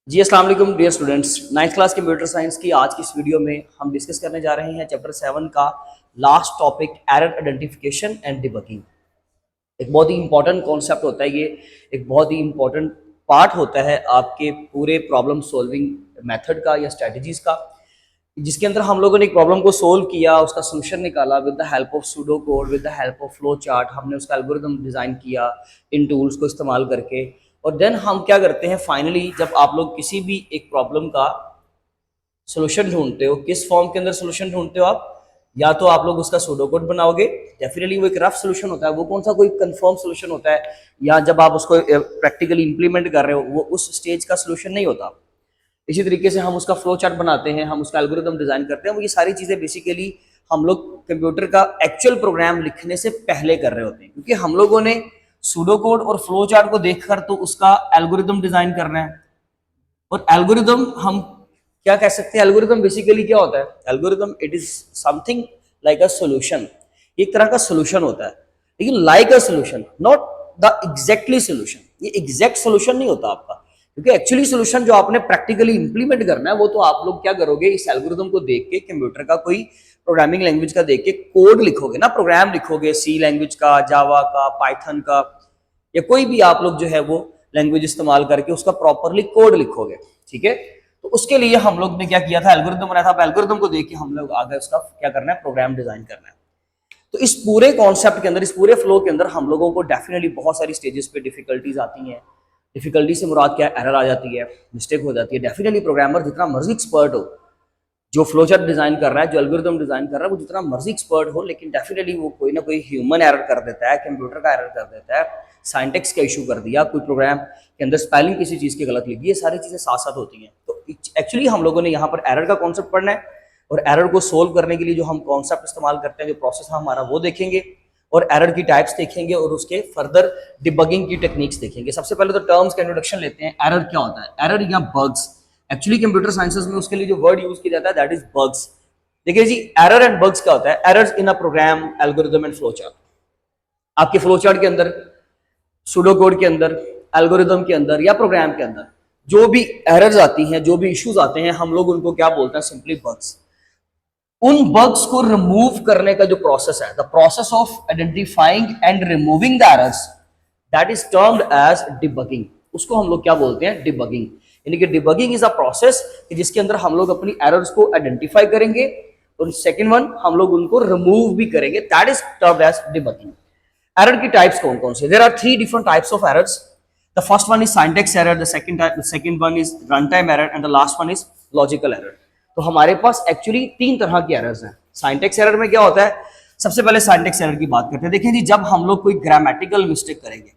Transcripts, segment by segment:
जी अस्सलाम वालेकुम dear students. Ninth class computer science की आज की इस वीडियो में हम डिस्कस करने जा रहे हैं चैप्टर 7 का last topic error identification and debugging. एक बहुत ही इंपॉर्टेंट कॉन्सेप्ट होता है ये, एक बहुत ही इंपॉर्टेंट पार्ट होता है आपके पूरे प्रॉब्लम सॉल्विंग मेथड का या स्ट्रेटजीज का, जिसके अंदर हम लोगों ने एक प्रॉब्लम को सोल्व किया, उसका सोल्यूशन निकाला with the help of pseudo code, with the help of flow chart. हमने उसका एल्गोरिथम डिज़ाइन किया इन टूल्स को इस्तेमाल करके। और देन हम क्या करते हैं, फाइनली जब आप लोग किसी भी एक प्रॉब्लम का सोल्यूशन ढूंढते हो, किस फॉर्म के अंदर सोल्यूशन ढूंढते हो आप? या तो आप लोग उसका सूडो कोड बनाओगे, डेफिनेटली वो एक रफ सोल्यूशन होता है, वो कौन सा कोई कंफर्म सोल्यूशन होता है, या जब आप उसको प्रैक्टिकली इंप्लीमेंट कर रहे हो वो उस स्टेज का सोल्यूशन नहीं होता। इसी तरीके से हम उसका फ्लो चार्ट बनाते हैं, हम उसका एल्गोरिथम डिजाइन करते हैं। वो ये सारी चीजें बेसिकली हम लोग कंप्यूटर का एक्चुअल प्रोग्राम लिखने से पहले कर रहे होते हैं, क्योंकि हम लोगों ने सूडो कोड और फ्लो चार्ट को देखकर तो उसका एल्गोरिथम डिजाइन करना है। और एल्गोरिदम हम क्या कह सकते हैं, एल्गोरिदम बेसिकली क्या होता है? Algorithm it is something like a solution, एक तरह का सोल्यूशन होता है, लेकिन like a solution, not the exactly solution. ये एग्जैक्ट सोल्यूशन नहीं होता आपका, क्योंकि एक्चुअली सोल्यूशन जो आपने प्रैक्टिकली इंप्लीमेंट करना है वो तो आप लोग क्या करोगे, इस एल्गोरिदम को देख के, कंप्यूटर का कोई प्रोग्रामिंग लैंग्वेज का देख के कोड लिखोगे ना, प्रोग्राम लिखोगे, सी लैंग्वेज का, जावा का, पाइथन का, या कोई भी आप लोग जो है वो लैंग्वेज इस्तेमाल करके उसका प्रॉपरली कोड लिखोगे। ठीक है, तो उसके लिए हम लोग ने क्या किया था, एल्गोरिथम बनाया था। अब एल्गोरिथम को देख के हम लोग आगे उसका क्या करना है, प्रोग्राम डिजाइन करना है। तो इस पूरे कॉन्सेप्ट के अंदर, इस पूरे फ्लो के अंदर हम लोगों को डेफिनेटली बहुत सारी स्टेजेस पे डिफिकल्टीज आती हैं। डिफिकल्टी से मुराद क्या है, एरर आ जाती है, मिस्टेक हो जाती है। डेफिनेटली प्रोग्रामर जितना मर्जी एक्सपर्ट हो, जो फ्लोचार्ट डिजाइन कर रहा है, जो एल्गोरिथम डिजाइन कर रहा है, वो जितना मर्जी एक्सपर्ट हो, लेकिन डेफिनेटली वो कोई ना कोई ह्यूमन एरर कर देता है, कंप्यूटर का एरर कर देता है, साइंटेक्स का इशू कर दिया, कोई प्रोग्राम के अंदर स्पेलिंग किसी चीज की गलत लिखी, ये सारी चीजें साथ साथ होती हैं। तो एक्चुअली हम लोगों ने यहाँ पर एरर का कॉन्सेप्ट पढ़ना है, और एरर को सोल्व करने के लिए जो हम कॉन्सेप्ट इस्तेमाल करते हैं, जो प्रोसेस है हमारा, वो देखेंगे, और एरर की टाइप्स देखेंगे, और उसके फर्दर डिबगिंग की टेक्निक्स देखेंगे। सबसे पहले तो टर्म्स का इंट्रोडक्शन लेते हैं। एरर क्या होता है? एरर या बग्स, एक्चुअली कंप्यूटर साइंसेज में उसके लिए जो वर्ड यूज किया जाता है दैट इज बग्स। देखिए जी, एरर एंड बग्स क्या होता है? Errors in a program, algorithm and flow chart. आपके फ्लो चार्ट के अंदर, सूडो कोड के अंदर, एल्गोरिथम के अंदर या प्रोग्राम के अंदर जो भी एरर्स आती हैं, जो भी इश्यूज आते हैं, हम लोग उनको क्या बोलते हैं? Simply bugs. उन बग्स को रिमूव करने का जो प्रोसेस है, the process of identifying and removing the errors, that is termed as debugging. उसको हम लोग क्या बोलते हैं? डिबगिंग। यानी कि डिबगिंग इज अ प्रोसेस जिसके अंदर हम लोग अपनी एरर्स को आइडेंटिफाई करेंगे, और सेकंड वन हम लोग उनको रिमूव भी करेंगे, that is termed as debugging. Error की टाइप्स कौन कौन से? There are three different types of errors. The first one is syntax error, the second one is run time error, and the last one is logical error. तो हमारे पास actually तीन तरह की errors हैं। सिंटैक्स एरर में क्या होता है? सबसे पहले सिंटैक्स एरर की बात करते हैं। देखिए जी, जब हम लोग कोई ग्रामेटिकल मिस्टेक करेंगे,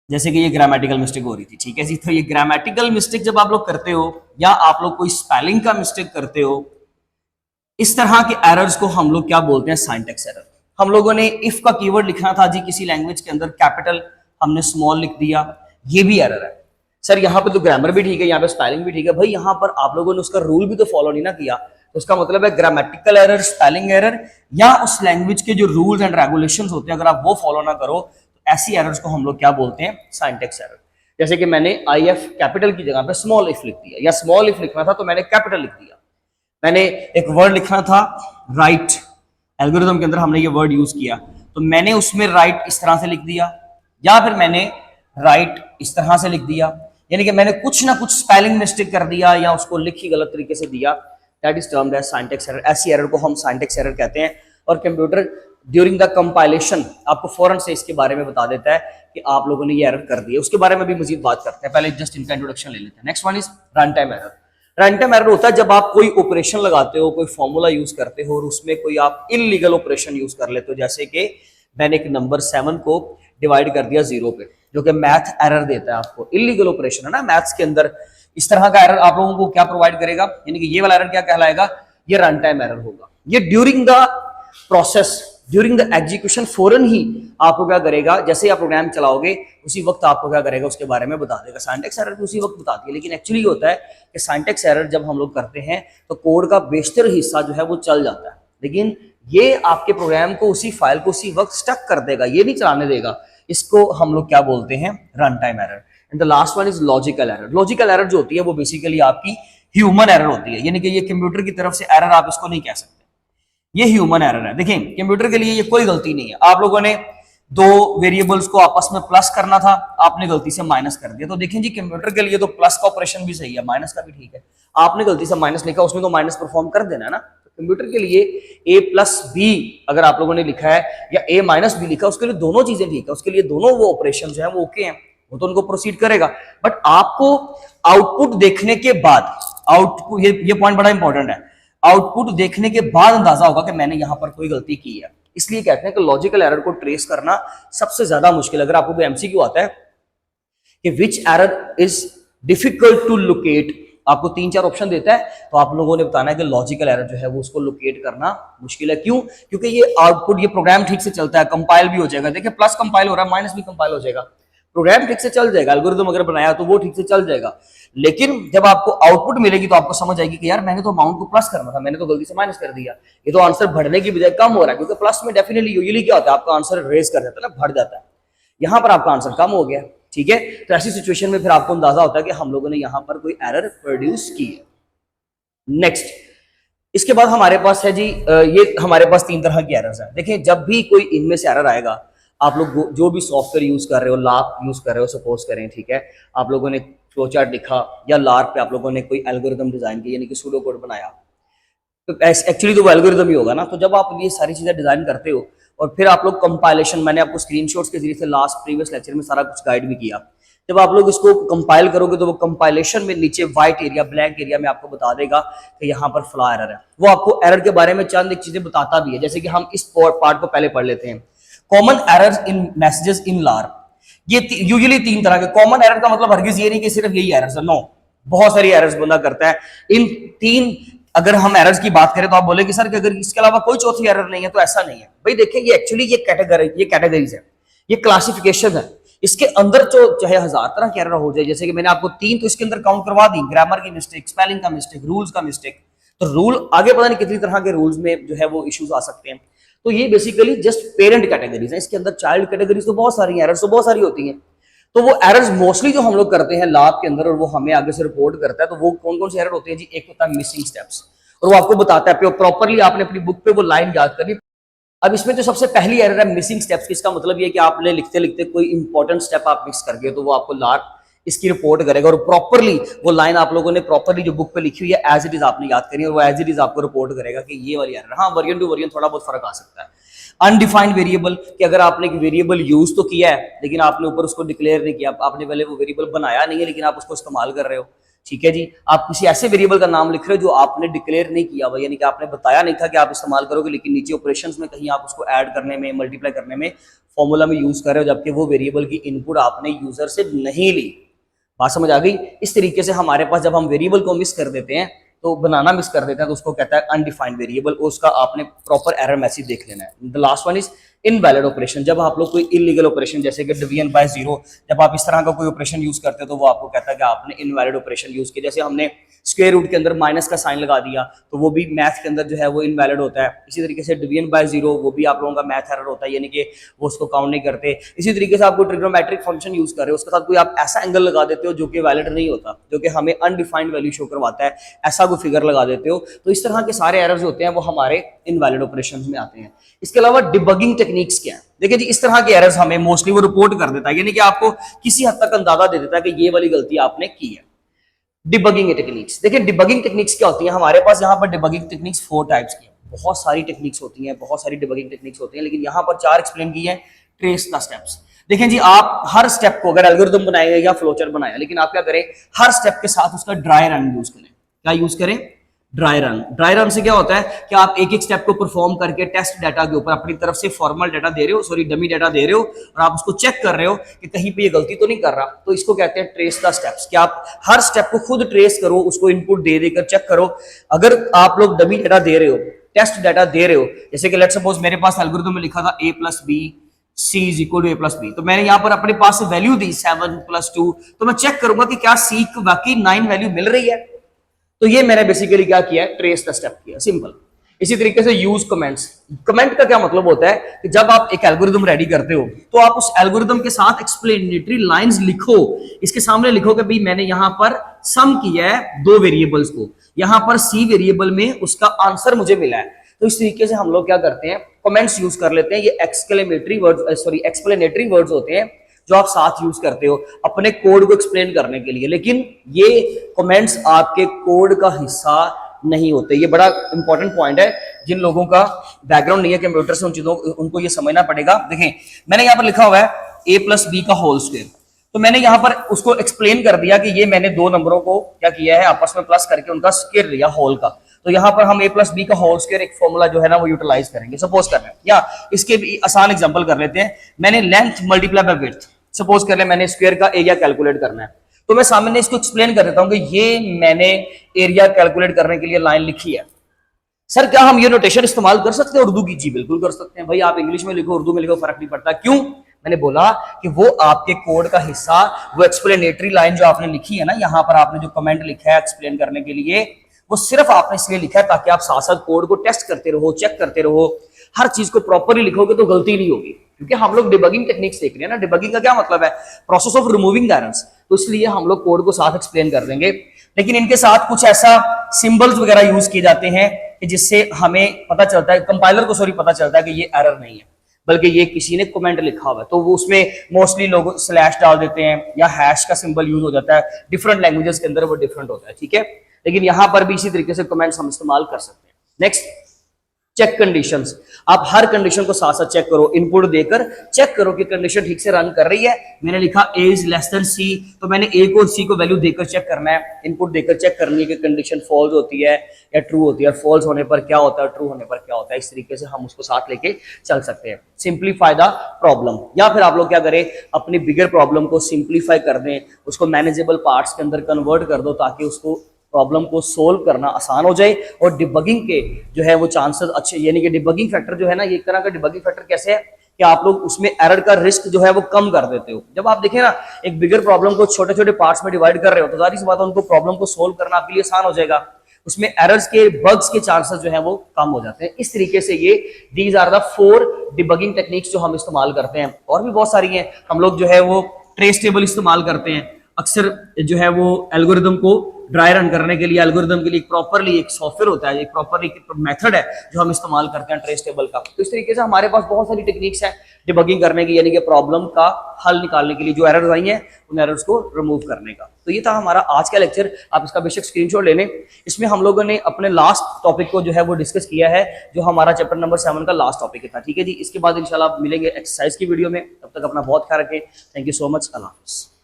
जैसे कि ये ग्रामेटिकल मिस्टेक हो रही थी, ठीक है जी, तो ये ग्रामेटिकल मिस्टेक जब आप लोग करते हो, या आप लोग कोई स्पेलिंग का मिस्टेक करते हो, इस तरह के एरर्स को हम लोग क्या बोलते हैं? Syntax error. हम लोगों ने इफ का कीवर्ड लिखना था जी किसी लैंग्वेज के अंदर, कैपिटल हमने स्मॉल लिख दिया, ये भी एरर है। सर यहाँ पे तो ग्रामर भी ठीक है, यहाँ पे स्पेलिंग भी ठीक है। भाई यहाँ पर आप लोगों ने उसका रूल भी तो फॉलो नहीं ना किया, तो उसका मतलब है ग्रामेटिकल एरर, स्पेलिंग एरर, या उस लैंग्वेज के जो रूल्स एंड रेगुलेशंस होते हैं अगर आप वो फॉलो ना करो, तो ऐसी एरर्स को हम लोग क्या बोलते हैं? Syntax error. जैसे कि मैंने आई एफ कैपिटल की जगह पे स्मॉल इफ लिख दिया, या स्मॉल इफ लिखना था तो मैंने कैपिटल लिख दिया। मैंने एक वर्ड लिखना था राइट, एल्गोरिथम के अंदर हमने ये वर्ड यूज किया, तो मैंने उसमें राइट इस तरह से लिख दिया, या फिर मैंने राइट इस तरह से लिख दिया। यानी कि मैंने कुछ ना कुछ स्पेलिंग मिस्टेक कर दिया, या उसको लिख ही गलत तरीके से दिया, that is termed as syntax error. ऐसी एरर को हम सिंटैक्स एरर कहते हैं। और कंप्यूटर ड्यूरिंग द कंपाइलेशन आपको फौरन से इसके बारे में बता देता है कि आप लोगों ने ये एरर कर दी है। उसके बारे में भी मजीद बात करते हैं, पहले जस्ट इनका इंट्रोडक्शन ले लेते हैं। Next one is run time error. Run time error होता है जब आप कोई ऑपरेशन लगाते हो, कोई फॉर्मूला यूज करते हो, और उसमें कोई आप इलीगल ऑपरेशन यूज कर लेते हो। जैसे कि मैंने एक नंबर 7 को डिवाइड कर दिया 0 पे, जो कि मैथ एरर देता है आपको, इलीगल ऑपरेशन है ना मैथ्स के अंदर। इस तरह का एरर आप लोगों को क्या प्रोवाइड करेगा? यानी कि ये वाला एरर क्या कहलाएगा? ये रन टाइम एरर होगा। ये during the process, during the execution फौरन ही आपको क्या करेगा, जैसे ही आप प्रोग्राम चलाओगे उसी वक्त आपको क्या करेगा, उसके बारे में बता देगा। सिंटैक्स एरर भी उसी वक्त बताती है, लेकिन एक्चुअली होता है कि सिंटैक्स एरर जब हम लोग करते हैं तो कोड का बेशतर हिस्सा जो है वो चल जाता है, लेकिन ये आपके प्रोग्राम को, उसी फाइल को उसी वक्त स्टक कर देगा, ये नहीं चलाने देगा। इसको हम लोग क्या बोलते हैं? Run time error. And the last one is logical error. Logical error जो होती है वो बेसिकली आपकी ह्यूमन एरर होती है, यानी कि ये कंप्यूटर की तरफ से एरर आप इसको नहीं कह सकते, ये ह्यूमन एरर है। देखिए कंप्यूटर के लिए ये कोई गलती नहीं है, आप लोगों ने दो वेरिएबल्स को आपस में प्लस करना था, आपने गलती से माइनस कर दिया। तो देखें जी कंप्यूटर के लिए तो प्लस का ऑपरेशन भी सही है, माइनस का भी ठीक है। आपने गलती से माइनस लिखा, उसमें तो माइनस परफॉर्म कर देना है ना। तो कंप्यूटर के लिए a प्लस बी अगर आप लोगों ने लिखा है या a माइनस बी लिखा, उसके लिए दोनों चीजें ठीक है, उसके लिए दोनों वो ऑपरेशन जो है वो ओके हैं, वो तो उनको प्रोसीड करेगा। बट आपको आउटपुट देखने के बाद, आउटपुट ये पॉइंट बड़ा इंपॉर्टेंट है, आउटपुट देखने के बाद अंदाजा होगा कि मैंने यहां पर कोई गलती की है। इसलिए कहते हैं कि लॉजिकल एरर को ट्रेस करना सबसे ज्यादा मुश्किल। अगर आपको कोई एमसीक्यू आता है कि which error is difficult to locate, आपको 3-4 ऑप्शन देता है, तो आप लोगों ने बताना है कि लॉजिकल एरर जो है वो उसको लोकेट करना मुश्किल है। क्यों? क्योंकि ये आउटपुट, ये प्रोग्राम ठीक से चलता है, कंपाइल भी हो जाएगा। देखिए प्लस कंपाइल हो रहा है, माइनस भी कंपाइल हो जाएगा, प्रोग्राम ठीक से चल जाएगा, एल्गोरिथम अगर बनाया तो वो ठीक से चल जाएगा। लेकिन जब आपको आउटपुट मिलेगी तो आपको समझ आएगी कि यार मैंने तो अमाउंट को प्लस करना था, मैंने तो गलती से माइनस कर दिया, ये तो आंसर बढ़ने की बजाय कम हो रहा है। क्योंकि प्लस में डेफिनेटली यूजुअली क्या होता है, आपका आंसर रेज कर जाता है ना, बढ़ जाता है, यहां पर आपका आंसर कम हो गया। ठीक है, तो ऐसी सिचुएशन में फिर आपको अंदाजा होता है कि हम लोगों ने यहां पर कोई एरर प्रोड्यूस की है। नेक्स्ट, इसके बाद हमारे पास है जी ये हमारे पास 3 तरह की एरर्स हैं। देखिए जब भी कोई इनमें से एरर आएगा, आप लोग जो भी सॉफ्टवेयर यूज कर रहे हो, लार्प यूज कर रहे हो सपोज करें, ठीक है, आप लोगों ने फ्लो चार्ट लिखा या लार्प पे आप लोगों ने कोई एल्गोरिथम डिजाइन किया, यानी कि सूडो कोड बनाया, तो एक्चुअली तो वो एल्गोरिथम ही होगा ना। तो जब आप ये सारी चीजें डिजाइन करते हो और फिर आप लोग कंपाइलेशन, मैंने आपको स्क्रीनशॉट्स के जरिए से लास्ट प्रीवियस लेक्चर में सारा कुछ गाइड भी किया, जब आप लोग इसको कंपाइल करोगे तो वो कंपाइलेशन में नीचे व्हाइट एरिया, ब्लैंक एरिया में आपको बता देगा कि यहाँ पर फ्लॉ एरर है। वो आपको एरर के बारे में चंद एक चीजें बताता भी है, जैसे कि हम इस पार्ट को पहले पढ़ लेते हैं। Common errors in messages in larp, ये यूजुअली 3 तरह के। कॉमन एरर का मतलब हरगिज ये नहीं कि सिर्फ यही एरर्स है, नो, बहुत सारी एरर्स बंदा करता है। इन 3 अगर हम एरर्स की बात करें तो आप बोले कि सर कि अगर इसके अलावा कोई चौथी एरर नहीं है, तो ऐसा नहीं है भाई। देखिए ये एक्चुअली ये कैटेगरीज है, ये क्लासिफिकेशन है, इसके अंदर जो चाहे 1000 तरह की एरर हो जाए, जैसे कि मैंने आपको 3 तो इसके अंदर काउंट करवा दी, ग्रामर की मिस्टेक, स्पेलिंग का मिस्टेक, रूल्स का मिस्टेक। तो रूल आगे पता नहीं कितनी तरह के रूल्स में जो है वो इश्यूज आ सकते हैं। तो ये बेसिकली जस्ट पेरेंट कैटेगरीज है, इसके अंदर चाइल्ड कैटेगरीज तो बहुत सारी एरर्स तो बहुत सारी होती हैं। तो वो एरर्स मोस्टली जो हम लोग करते हैं लैब के अंदर और वो हमें आगे से रिपोर्ट करता है, तो वो कौन कौन से एरर होते हैं जी? एक होता है मिसिंग स्टेप्स, और वो आपको बताता है प्रॉपरली, आपने अपनी बुक पे वो लाइन याद करनी। अब इसमें जो सबसे पहली एरर है मिसिंग स्टेप्स की, इसका मतलब ये है कि आपने लिखते लिखते कोई इंपॉर्टेंट स्टेप आप मिस कर गए, तो वो आपको लार्प इसकी रिपोर्ट करेगा और प्रॉपरली वो लाइन आप लोगों ने प्रॉपरली जो बुक पे लिखी हुई है एज इट इज आपने याद करनी है, और वो एज इट इज आपको रिपोर्ट करेगा कि ये वाली एरर। हाँ, वर्जन टू वर्जन थोड़ा बहुत फर्क आ सकता है। अनडिफाइंड वेरिएबल, कि अगर आपने एक वेरिएबल यूज तो किया है लेकिन आपने ऊपर उसको डिक्लेयर नहीं किया, आपने पहले वो वेरिएबल बनाया नहीं है लेकिन आप उसको इस्तेमाल कर रहे हो, ठीक है जी। आप किसी ऐसे वेरिएबल का नाम लिख रहे हो जो आपने डिक्लेयर नहीं किया हुआ, यानी कि आपने बताया नहीं था कि आप इस्तेमाल करोगे, लेकिन नीचे ऑपरेशंस में कहीं आप उसको ऐड करने में, मल्टीप्लाई करने में, फॉर्मूला में यूज कर रहे हो, जबकि वो वेरिएबल की इनपुट आपने यूजर से नहीं ली। बात समझ आ गई? इस तरीके से हमारे पास जब हम वेरिएबल को मिस कर देते हैं, तो बनाना मिस कर देते हैं, तो उसको कहता है अनडिफाइंड वेरिएबल, उसका आपने प्रॉपर एरर मैसेज देख लेना है। The last one is invalid operation, जब आप लोग कोई इलीगल ऑपरेशन जैसे कि डिवीजन बाय जीरो, जब आप इस तरह का कोई ऑपरेशन यूज करते हो तो वो आपको कहता है कि आपने इनवैलिड ऑपरेशन यूज किया। जैसे हमने स्क्वायर रूट के अंदर माइनस का साइन लगा दिया, तो वो भी मैथ के अंदर जो है वो इनवैलिड होता है। इसी तरीके से डिवीजन बाय जीरो, वो भी आप लोगों का मैथ एरर होता है, यानी कि वो उसको काउंट नहीं करते। इसी तरीके से आपको ट्रिग्नोमेट्रिक फंक्शन यूज कर रहे हो, उसके साथ कोई आप ऐसा एंगल लगा देते हो जो कि वैलिड नहीं होता, जो कि हमें अनडिफाइंड वैल्यू शो करवाता है, ऐसा कोई फिगर लगा देते हो, तो इस तरह के सारे एरर्स होते हैं वो हमारे इनवैलिड ऑपरेशंस में आते हैं। इसके अलावा डिबगिंग टेक्निक्स क्या है? देखिए जी, इस तरह के एरर्स हमें मोस्टली वो रिपोर्ट कर देता है, यानी कि आपको किसी हद तक अंदाजा दे देता है कि ये वाली गलती आपने की है। डिबगिंग टेक्निक्स, देखिए डिबगिंग टेक्निक्स क्या होती है? हमारे पास यहाँ पर डिबगिंग टेक्निक्स 4 टाइप्स की हैं। बहुत सारी टेक्निक्स होती हैं, बहुत सारी डिबगिंग टेक्निक्स होती हैं, लेकिन यहाँ पर 4 एक्सप्लेन की है। ट्रेस द स्टेप्स, देखें जी, आप हर स्टेप को, अगर एल्गोरिथम बनाएगा या फ्लोचार्ट बनाया, लेकिन आप क्या करें, हर स्टेप के साथ उसका ड्राई रन यूज करें। क्या यूज करें? Dry run. ड्राई रन से क्या होता है कि आप एक एक स्टेप को परफॉर्म करके टेस्ट डाटा के ऊपर अपनी तरफ से फॉर्मल डाटा दे रहे हो, सॉरी डमी डाटा दे रहे हो, और आप उसको चेक कर रहे हो कि कहीं पे ये गलती तो नहीं कर रहा। तो इसको कहते हैं ट्रेस द स्टेप्स, कि आप हर स्टेप को खुद ट्रेस करो, उसको इनपुट दे देकर चेक करो। अगर आप लोग डमी डाटा दे रहे हो, टेस्ट डाटा दे रहे हो, जैसे कि लेट्स सपोज मेरे पास एल्गोरिथम में लिखा था a + b c = a + b, तो मैंने यहाँ पर अपने पास से वैल्यू दी 7 + 2, तो मैं चेक करूंगा कि क्या c को वाकई 9 वैल्यू मिल रही है। तो ये मैंने बेसिकली क्या किया है? ट्रेस द स्टेप किया, सिंपल। इसी तरीके से यूज कमेंट्स। कमेंट का क्या मतलब होता है कि जब आप एक एल्गोरिदम रेडी करते हो तो आप उस एल्गोरिदम के साथ एक्सप्लेनेटरी लाइंस लिखो। इसके सामने लिखो कि भाई मैंने यहां पर सम किया है दो वेरिएबल्स को, यहां पर सी वेरिएबल में उसका आंसर मुझे मिला है। तो इस तरीके से हम लोग क्या करते हैं, कमेंट्स यूज कर लेते हैं। ये एक्सप्लेनेटरी वर्ड्स होते हैं जो आप साथ यूज करते हो अपने कोड को एक्सप्लेन करने के लिए, लेकिन ये कमेंट्स आपके कोड का हिस्सा नहीं होते। ये बड़ा इंपॉर्टेंट पॉइंट है। जिन लोगों का बैकग्राउंड नहीं है कंप्यूटर से, उन चीजों उनको ये समझना पड़ेगा। देखें, मैंने यहाँ पर लिखा हुआ है a प्लस बी का होल स्क्वायर, तो मैंने यहाँ पर उसको एक्सप्लेन कर दिया कि ये मैंने दो नंबरों को क्या किया है, आपस में प्लस करके उनका स्क्वायर लिया होल का। तो यहाँ पर हम a प्लस बी का होल स्क्वायर एक फॉर्मूला जो है ना वो यूटिलाइज करेंगे, सपोज कर रहे हैं। या इसके भी आसान एग्जांपल कर लेते हैं। मैंने length multiply by width, suppose कर ले मैंने स्क्वायर का एरिया कैलकुलेट करना है, तो मैं सामने इसको एक्सप्लेन कर देता हूं कि ये मैंने एरिया कैलकुलेट करने के लिए लाइन लिखी है। सर क्या हम ये नोटेशन इस्तेमाल कर सकते हैं उर्दू की? जी बिल्कुल कर सकते हैं भाई, आप इंग्लिश में लिखो उर्दू में लिखो फर्क नहीं पड़ता। क्यों? मैंने बोला कि वो आपके कोड का हिस्सा, वो एक्सप्लेनेटरी लाइन जो आपने लिखी है ना, यहां पर आपने जो कमेंट लिखा है एक्सप्लेन करने के लिए, वो सिर्फ आपने इसलिए लिखा है ताकि आप साथ साथ कोड को टेस्ट करते रहो, चेक करते रहो। हर चीज को प्रॉपरली लिखोगे तो गलती नहीं होगी, क्योंकि हम लोग डिबगिंग टेक्निक्स देख रहे हैं ना। डिबगिंग का क्या मतलब है? Process of removing errors. तो इसलिए हम लोग कोड को साथ एक्सप्लेन कर देंगे, लेकिन इनके साथ कुछ ऐसा सिंबल्स वगैरह यूज किए जाते हैं कि जिससे हमें पता चलता है, कंपाइलर को सॉरी पता चलता है कि ये एरर नहीं है, बल्कि ये किसी ने कमेंट लिखा हुआ है। तो वो उसमें मोस्टली लोग स्लैश डाल देते हैं या हैश का सिंबल यूज हो जाता है। डिफरेंट लैंग्वेजेस के अंदर वो डिफरेंट होता है, ठीक है। लेकिन यहां पर भी इसी तरीके से कमेंट्स हम इस्तेमाल कर सकते हैं। Next, check conditions. आप हर कंडीशन को साथ साथ चेक करो, इनपुट देकर चेक करो कि कंडीशन ठीक से रन कर रही है। मैंने लिखा a is less than c, तो मैंने a को c को वैल्यू देकर चेक करना है, इनपुट देकर चेक करनी है कि कंडीशन फॉल्स होती है या ट्रू होती है। फॉल्स होने पर क्या होता है, ट्रू होने पर क्या होता है। इस तरीके से हम उसको साथ लेके चल सकते हैं। सिंप्लीफाई द प्रॉब्लम, या फिर आप लोग क्या करें, अपनी बिगर प्रॉब्लम को सिंप्लीफाई कर दें, उसको मैनेजेबल पार्ट्स के अंदर कन्वर्ट कर दो ताकि उसको प्रॉब्लम को सोल्व करना आसान हो जाए और डिबगिंग के जो है वो चांसेस अच्छे, यानी कि डिबगिंग फैक्टर जो है ना, ये एक तरह का डिबगिंग फैक्टर कैसे है कि आप लोग उसमें एरर का रिस्क जो है वो कम कर देते हो। जब आप देखें ना एक बिगर प्रॉब्लम को छोटे छोटे पार्ट्स में डिवाइड कर रहे हो तो जाहिर सी बात है उनको प्रॉब्लम को सोल्व करना आपके लिए आसान हो जाएगा, उसमें एरर्स के, बग्स के चांसेस जो है वो कम हो जाते हैं। इस तरीके से ये these are the 4 debugging techniques जो हम इस्तेमाल करते हैं। और भी बहुत सारी हैं। हम लोग जो है वो ट्रेस टेबल इस्तेमाल करते हैं अक्सर, जो है वो एल्गोरिदम को ड्राई रन करने के लिए, एल्गोरिदम के लिए प्रॉपरली एक सॉफ्टवेयर होता है, एक प्रॉपरली मेथड है जो हम इस्तेमाल करते हैं ट्रेस टेबल का। तो इस तरीके से हमारे पास बहुत सारी टेक्निक्स हैं डिबगिंग करने की, यानी कि प्रॉब्लम का हल निकालने के लिए, जो एरर्स आई हैं उन एरर्स को रिमूव करने का। तो ये था हमारा आज का लेक्चर। आप इसका बेशक स्क्रीनशॉट ले लें। इसमें हम लोगों ने अपने लास्ट टॉपिक को जो है वो डिस्कस किया है, जो हमारा चैप्टर नंबर 7 का लास्ट टॉपिक था, ठीक है जी। इसके बाद इंशाल्लाह मिलेंगे एक्सरसाइज की वीडियो में। तब तक अपना बहुत ख्याल रखें। Thank you so much. अल्लाह हाफिज़।